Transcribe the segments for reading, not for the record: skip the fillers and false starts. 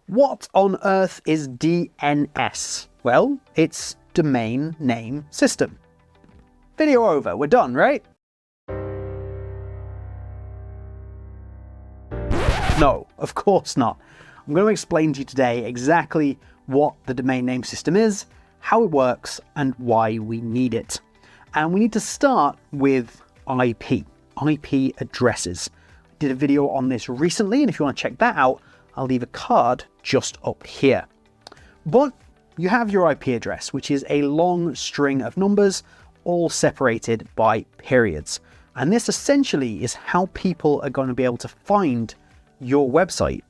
What on earth is DNS? Well, it's Domain Name System. Video over, we're done, right? No, of course not. I'm going to explain to you today exactly what the domain name system is, how it works, and why we need it. And we need to start with IP addresses. I did a video on this recently, and if you want to check that out, I'll leave a card just up here. But you have your IP address, which is a long string of numbers, all separated by periods. And this essentially is how people are going to be able to find your website.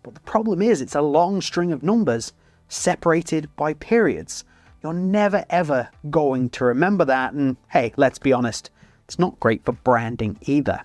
But the problem is it's a long string of numbers separated by periods. You're never ever going to remember that, and hey, let's be honest, it's not great for branding either.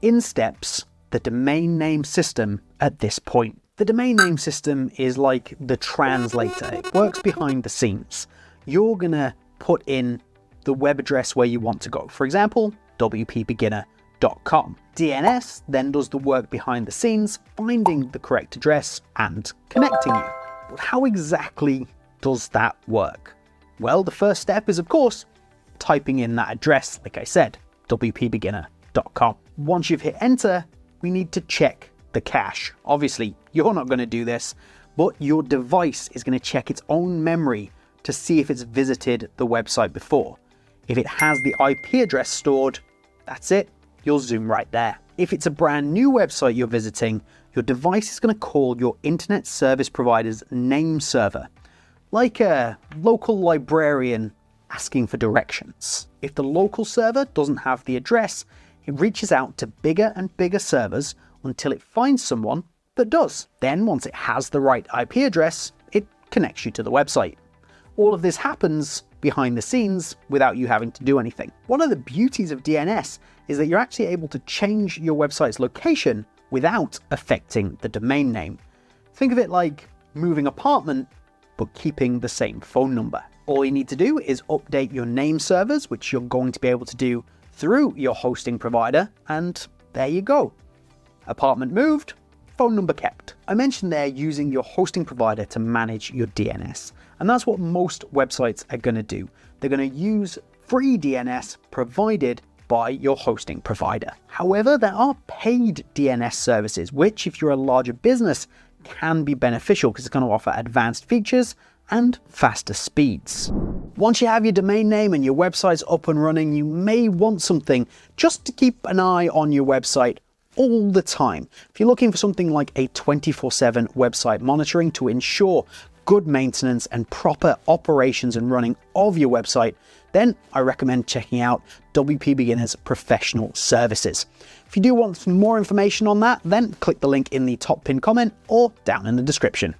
In steps the domain name system at this point. The domain name system is like the translator. It works behind the scenes. You're gonna put in the web address where you want to go. For example, wpbeginner.com. DNS then does the work behind the scenes, finding the correct address and connecting you. But how exactly does that work? Well, the first step is, of course, typing in that address, like I said, wpbeginner.com. Once you've hit enter, we need to check the cache. Obviously, you're not going to do this, but your device is going to check its own memory to see if it's visited the website before. If it has the IP address stored, that's it, you'll zoom right there. If it's a brand new website you're visiting, your device is going to call your internet service provider's name server, like a local librarian asking for directions. If the local server doesn't have the address, it reaches out to bigger and bigger servers until it finds someone that does. Then once it has the right IP address, it connects you to the website. All of this happens behind the scenes without you having to do anything. One of the beauties of DNS is that you're actually able to change your website's location without affecting the domain name. Think of it like moving apartment, but keeping the same phone number. All you need to do is update your name servers, which you're going to be able to do through your hosting provider, and there you go. Apartment moved, phone number kept. I mentioned there using your hosting provider to manage your DNS, and that's what most websites are going to do. They're going to use free DNS provided by your hosting provider. However, there are paid DNS services, which if you're a larger business can be beneficial because it's going to offer advanced features and faster speeds. Once you have your domain name and your website's up and running, you may want something just to keep an eye on your website all the time. If you're looking for something like a 24/7 website monitoring to ensure good maintenance and proper operations and running of your website, then I recommend checking out WP Beginner's professional services. If you do want some more information on that, then click the link in the top pinned comment or down in the description.